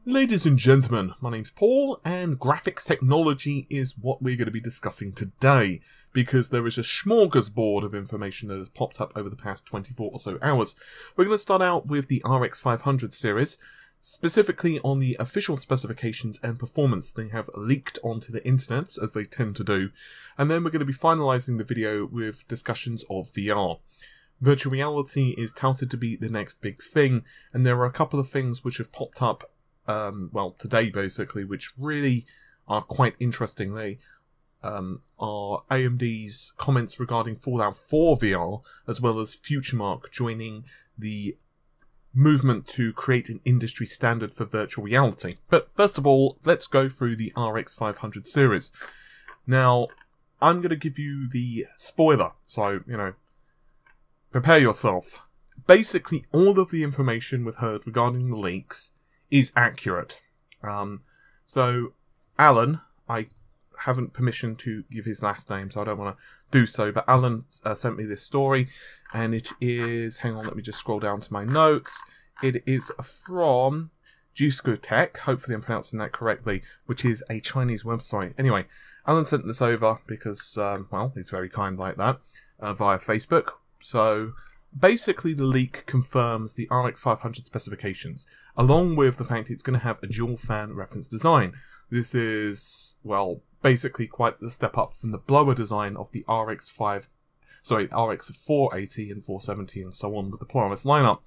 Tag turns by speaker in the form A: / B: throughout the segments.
A: Ladies and gentlemen, my name's Paul, and graphics technology is what we're going to be discussing today, because there is a smorgasbord of information that has popped up over the past 24 or so hours. We're going to start out with the RX 500 series, specifically on the official specifications and performance they have leaked onto the internet, as they tend to do, and then we're going to be finalising the video with discussions of VR. Virtual reality is touted to be the next big thing, and there are a couple of things which have popped up well, today basically, which really are quite interesting. They are AMD's comments regarding Fallout 4 VR, as well as FutureMark joining the movement to create an industry standard for virtual reality. But first of all, let's go through the RX 500 series. Now, I'm going to give you the spoiler, so, prepare yourself. Basically, all of the information we've heard regarding the leaks is accurate. So, Alan, I haven't permission to give his last name, so I don't want to do so, but Alan sent me this story, and it is, hang on, let me just scroll down to my notes. It is from Jusco Tech, hopefully I'm pronouncing that correctly, which is a Chinese website. Anyway, Alan sent this over because, well, he's very kind like that, via Facebook. So, basically, the leak confirms the RX 500 specifications, along with the fact it's going to have a dual fan reference design. This is, well, basically quite the step up from the blower design of the RX 480 and 470 and so on with the Polaris lineup.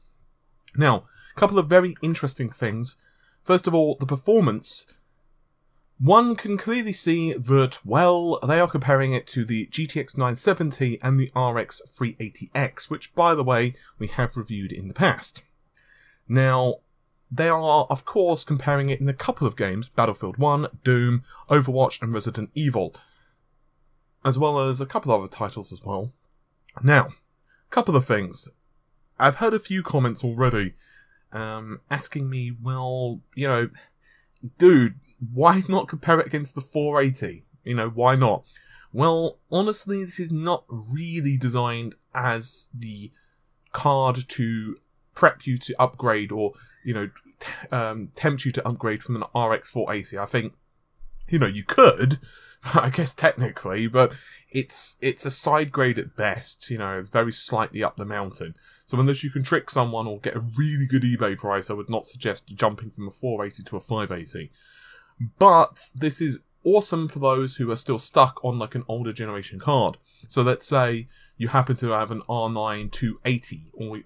A: Now, a couple of very interesting things. First of all, the performance. One can clearly see that, well, they are comparing it to the GTX 970 and the RX 380X, which, by the way, we have reviewed in the past. Now, they are, of course, comparing it in a couple of games, Battlefield 1, Doom, Overwatch, and Resident Evil, as well as a couple other titles as well. Now, a couple of things. I've heard a few comments already asking me, well, dude, why not compare it against the 480? Why not? Well, honestly, this is not really designed as the card to prep you to upgrade or, tempt you to upgrade from an RX 480. I think, you could, I guess technically, but it's a side grade at best, very slightly up the mountain. So unless you can trick someone or get a really good eBay price, I would not suggest jumping from a 480 to a 580. But this is awesome for those who are still stuck on like an older generation card. So let's say you happen to have an R9 280 or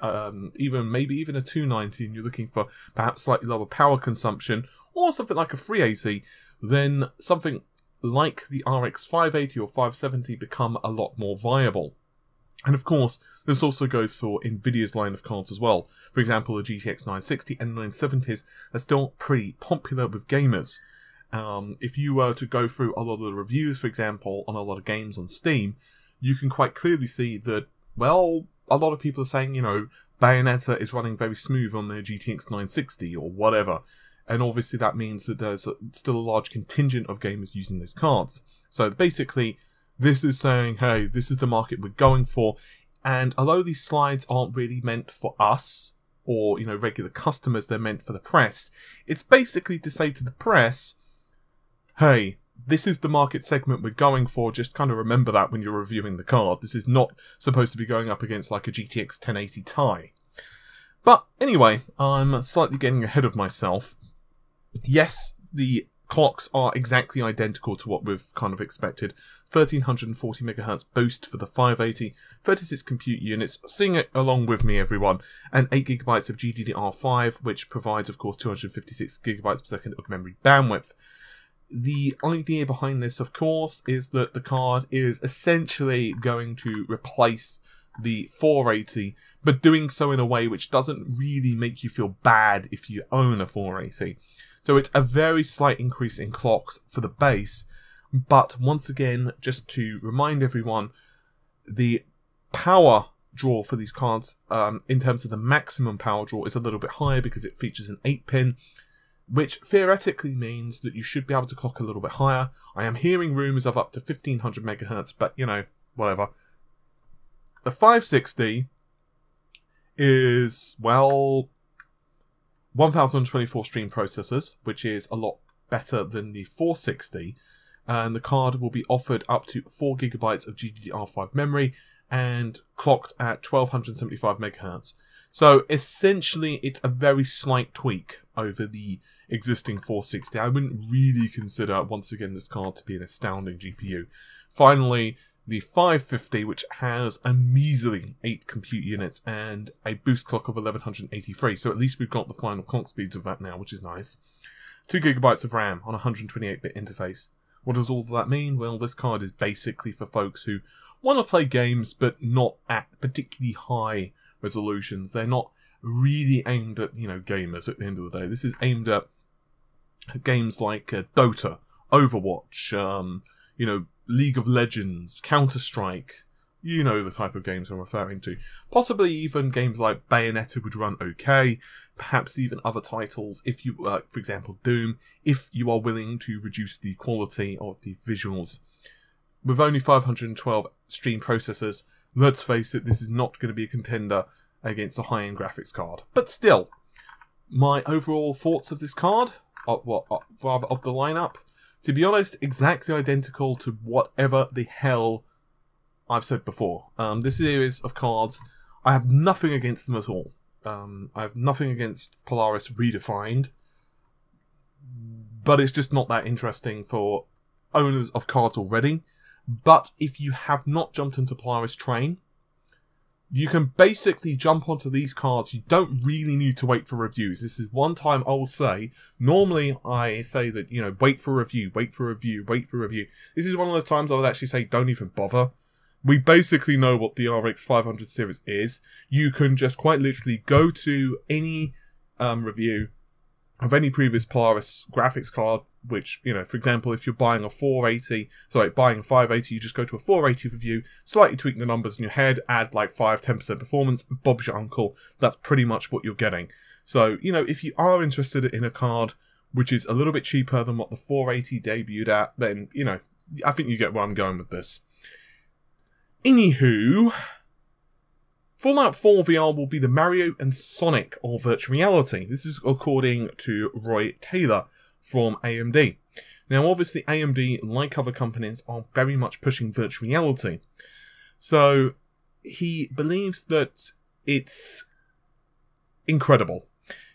A: maybe even a 290 and you're looking for perhaps slightly lower power consumption or something like a 380, then something like the RX 580 or 570 become a lot more viable. And of course, this also goes for Nvidia's line of cards as well. For example, the GTX 960 and 970s are still pretty popular with gamers. If you were to go through a lot of the reviews, for example, on a lot of games on Steam, you can quite clearly see that, well, a lot of people are saying, Bayonetta is running very smooth on their GTX 960 or whatever. And obviously that means that there's still a large contingent of gamers using those cards. So basically, this is saying, hey, this is the market we're going for. And although these slides aren't really meant for us, or, regular customers, they're meant for the press, it's basically to say to the press, hey, this is the market segment we're going for, just kind of remember that when you're reviewing the card. This is not supposed to be going up against like a GTX 1080 Ti. But anyway, I'm slightly getting ahead of myself. Yes, the clocks are exactly identical to what we've kind of expected. 1340 MHz boost for the 580, 36 compute units, sing it along with me everyone, and 8GB of GDDR5, which provides of course 256GB per second of memory bandwidth. The idea behind this, of course, is that the card is essentially going to replace the 480, but doing so in a way which doesn't really make you feel bad if you own a 480. So it's a very slight increase in clocks for the base, but once again, just to remind everyone, the power draw for these cards, in terms of the maximum power draw, is a little bit higher because it features an 8-pin, which theoretically means that you should be able to clock a little bit higher. I am hearing rumours of up to 1500 MHz, but, whatever. The 560 is, well, 1024 stream processors, which is a lot better than the 460, and the card will be offered up to 4GB of GDDR5 memory and clocked at 1275 MHz. So essentially it's a very slight tweak over the existing 460. I wouldn't really consider, once again, this card to be an astounding GPU. Finally, the 550, which has a measly 8 compute units and a boost clock of 1183. So at least we've got the final clock speeds of that now, which is nice. 2GB of RAM on a 128-bit interface. What does all of that mean? Well, this card is basically for folks who want to play games but not at particularly high resolutions. They're not really aimed at, gamers at the end of the day. This is aimed at games like Dota, Overwatch, League of Legends, Counter-Strike. You know the type of games I'm referring to. Possibly even games like Bayonetta would run okay. Perhaps even other titles, if you, for example, Doom, if you are willing to reduce the quality of the visuals. With only 512 stream processors, let's face it, this is not going to be a contender against a high-end graphics card. But still, my overall thoughts of this card, rather of the lineup, to be honest, exactly identical to whatever the hell I've said before. This series of cards, I have nothing against them at all. I have nothing against Polaris Redefined, but it's just not that interesting for owners of cards already. But if you have not jumped into Polaris train, you can basically jump onto these cards. You don't really need to wait for reviews. This is one time I will say, normally I say that, wait for review, wait for review, wait for review. This is one of those times I would actually say don't even bother. We basically know what the RX 500 series is. You can just quite literally go to any review of any previous Polaris graphics card, which, for example, if you're buying a 580, you just go to a 480 review, slightly tweak the numbers in your head, add like 5-10% performance, Bob's your uncle. That's pretty much what you're getting. So, if you are interested in a card which is a little bit cheaper than what the 480 debuted at, then, I think you get where I'm going with this. Anywho, Fallout 4 VR will be the Mario and Sonic of virtual reality. This is according to Roy Taylor from AMD. Now, obviously, AMD, like other companies, are very much pushing virtual reality. So, he believes that it's incredible.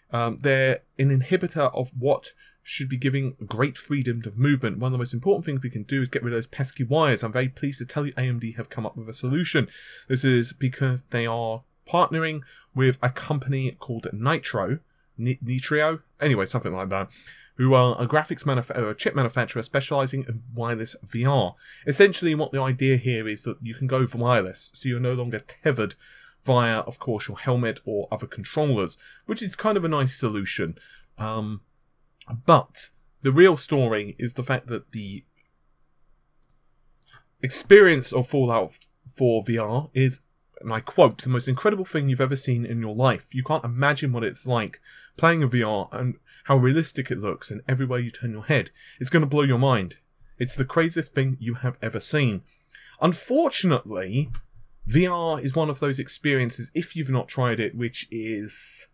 A: They're an inhibitor of what should be giving great freedom of movement. One of the most important things we can do is get rid of those pesky wires. I'm very pleased to tell you AMD have come up with a solution. This is because they are partnering with a company called Nitro, anyway, something like that, who are a graphics manufacturer, a chip manufacturer specializing in wireless VR. Essentially, what the idea here is that you can go wireless, so you're no longer tethered via, of course, your helmet or other controllers, which is kind of a nice solution. But the real story is the fact that the experience of Fallout 4 VR is, and I quote, the most incredible thing you've ever seen in your life. You can't imagine what it's like playing a VR and how realistic it looks, and everywhere you turn your head, it's going to blow your mind. It's the craziest thing you have ever seen. Unfortunately, VR is one of those experiences, if you've not tried it, which is...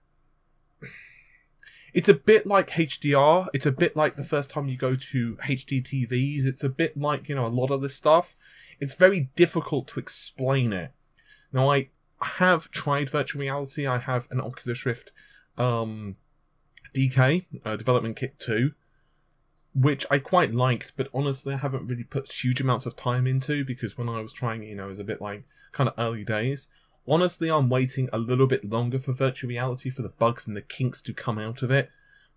A: It's a bit like HDR. It's a bit like the first time you go to HD TVs. It's a bit like, a lot of this stuff. It's very difficult to explain it. Now, I have tried virtual reality. I have an Oculus Rift DK, Development Kit 2, which I quite liked, but honestly I haven't really put huge amounts of time into, because when I was trying it, it was a bit like kind of early days. Honestly, I'm waiting a little bit longer for virtual reality, for the bugs and the kinks to come out of it.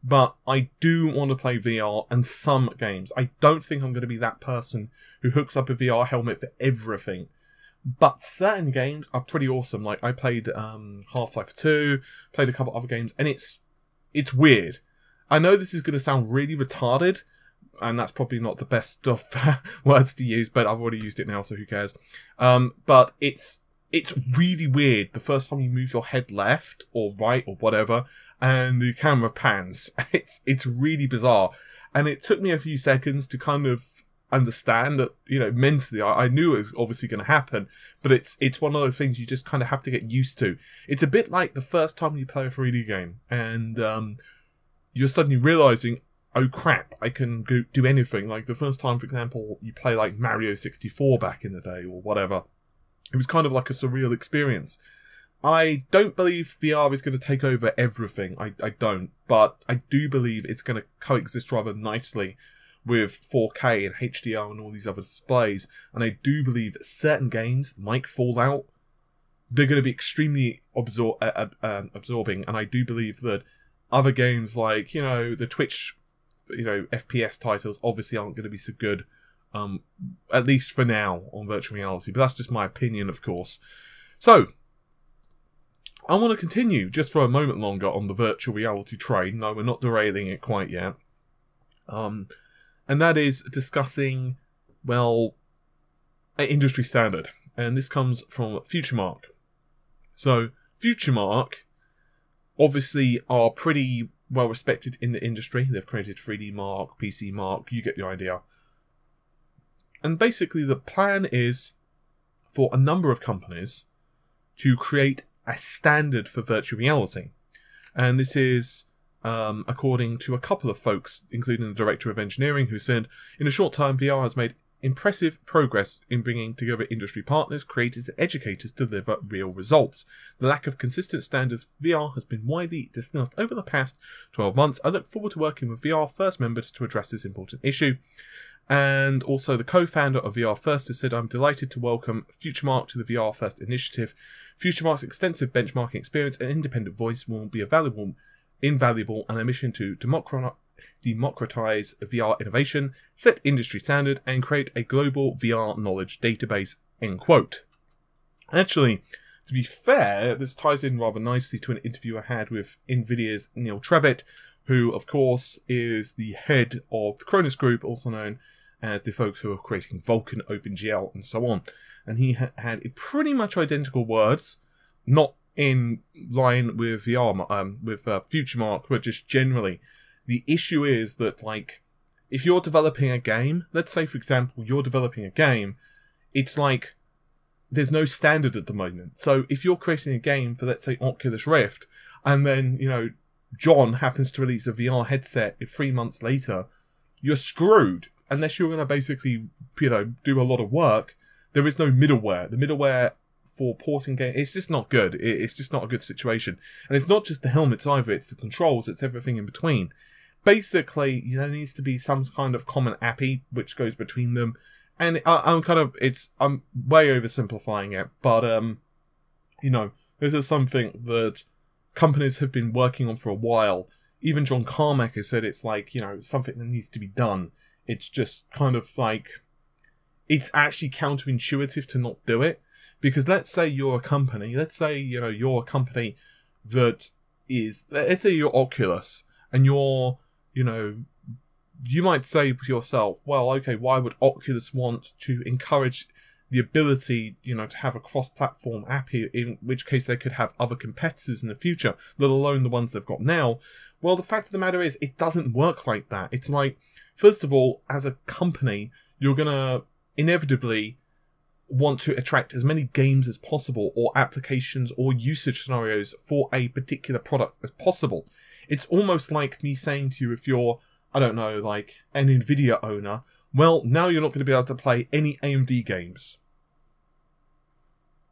A: But I do want to play VR and some games. I don't think I'm going to be that person who hooks up a VR helmet for everything. But certain games are pretty awesome. Like, I played Half-Life 2, played a couple other games, and it's weird. I know this is going to sound really retarded, and that's probably not the best of words to use, but I've already used it now, so who cares. But it's really weird the first time you move your head left or right or whatever, and the camera pans. It's really bizarre. And it took me a few seconds to kind of understand that, you know, mentally, I knew it was obviously going to happen, but it's one of those things you just kind of have to get used to. It's a bit like the first time you play a 3D game, and you're suddenly realizing, oh crap, I can do anything. Like the first time, for example, you play like Mario 64 back in the day, or whatever. It was kind of like a surreal experience. I don't believe VR is going to take over everything. I don't. But I do believe it's going to coexist rather nicely with 4K and HDR and all these other displays. And I do believe certain games, like Fallout, they're going to be extremely absorbing. And I do believe that other games like, you know, the Twitch, you know, FPS titles obviously aren't going to be so good, at least for now, on virtual reality. But that's just my opinion, of course. So, I want to continue just for a moment longer on the virtual reality train. No, we're not derailing it quite yet. And that is discussing, well, an industry standard. And this comes from FutureMark. So, FutureMark obviously are pretty well respected in the industry. They've created 3D Mark, PC Mark, you get the idea. And basically the plan is for a number of companies to create a standard for virtual reality. And this is according to a couple of folks, including the Director of Engineering, who said, in a short time, VR has made impressive progress in bringing together industry partners, creators and educators to deliver real results. The lack of consistent standards for VR has been widely discussed over the past 12 months. I look forward to working with VR First members to address this important issue. And also the co-founder of VR First has said, I'm delighted to welcome FutureMark to the VR First initiative. FutureMark's extensive benchmarking experience and independent voice will be invaluable, and a mission to democratize VR innovation, set industry standard, and create a global VR knowledge database, end quote. Actually, to be fair, this ties in rather nicely to an interview I had with NVIDIA's Neil Trevitt, who, of course, is the head of the Cronus Group, also known as the folks who are creating Vulkan, OpenGL, and so on. And he had pretty much identical words, not in line with VR, with FutureMark, but just generally. The issue is that, like, if you're developing a game, let's say, for example, you're developing a game, it's like there's no standard at the moment. So if you're creating a game for, let's say, Oculus Rift, and then, you know, John happens to release a VR headset 3 months later, you're screwed. Unless you're going to basically, you know, do a lot of work, there is no middleware. The middleware for porting games, it's just not good. It's just not a good situation. And it's not just the helmets either, it's the controls, it's everything in between. Basically, there needs to be some kind of common API which goes between them. And I'm way oversimplifying it, but, you know, this is something that companies have been working on for a while. Even John Carmack has said it's like, you know, something that needs to be done. It's just kind of like, it's actually counterintuitive to not do it. Because let's say you're a company, let's say, you know, you're a company that is, let's say you're Oculus, and you're, you know, you might say to yourself, well, okay, why would Oculus want to encourage the ability, you know, to have a cross-platform API, in which case they could have other competitors in the future, let alone the ones they've got now? Well, the fact of the matter is, it doesn't work like that. It's like, first of all, as a company, you're going to inevitably want to attract as many games as possible, or applications or usage scenarios for a particular product as possible. It's almost like me saying to you, if you're, I don't know, like an NVIDIA owner, well, now you're not going to be able to play any AMD games.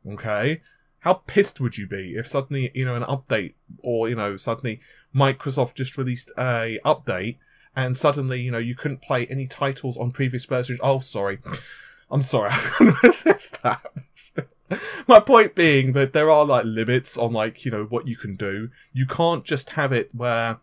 A: Okay? How pissed would you be if suddenly, you know, an update, or, you know, suddenly Microsoft just released a update, and suddenly, you know, you couldn't play any titles on previous versions? Oh, sorry. I'm sorry, I couldn't resist that. My point being that there are, like, limits on, like, you know, what you can do. You can't just have it where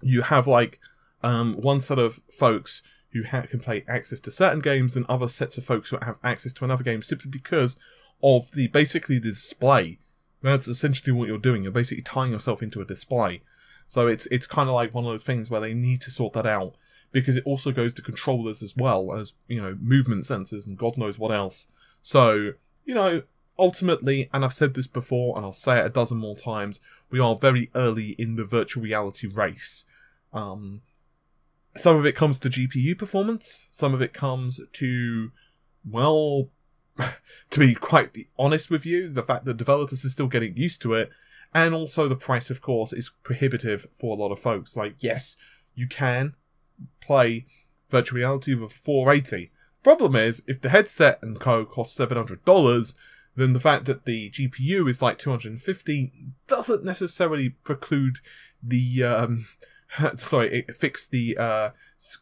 A: you have, like, one set of folks who can play access to certain games, and other sets of folks who have access to another game, simply because of basically the display. That's essentially what you're doing. You're basically tying yourself into a display. So it's kind of like one of those things where they need to sort that out, because it also goes to controllers as well as, you know, movement sensors and God knows what else. So, you know, ultimately, and I've said this before and I'll say it a dozen more times, we are very early in the virtual reality race. Some of it comes to GPU performance. Some of it comes to, well, to be quite honest with you, the fact that developers are still getting used to it. And also the price, of course, is prohibitive for a lot of folks. Like, yes, you can play virtual reality with 480. Problem is, if the headset and co costs $700, then the fact that the GPU is like $250 doesn't necessarily preclude the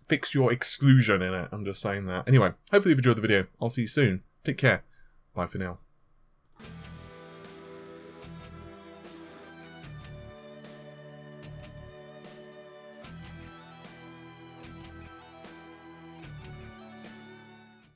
A: fix your exclusion in it. I'm just saying that. Anyway, hopefully you've enjoyed the video. I'll see you soon. Take care. Bye for now.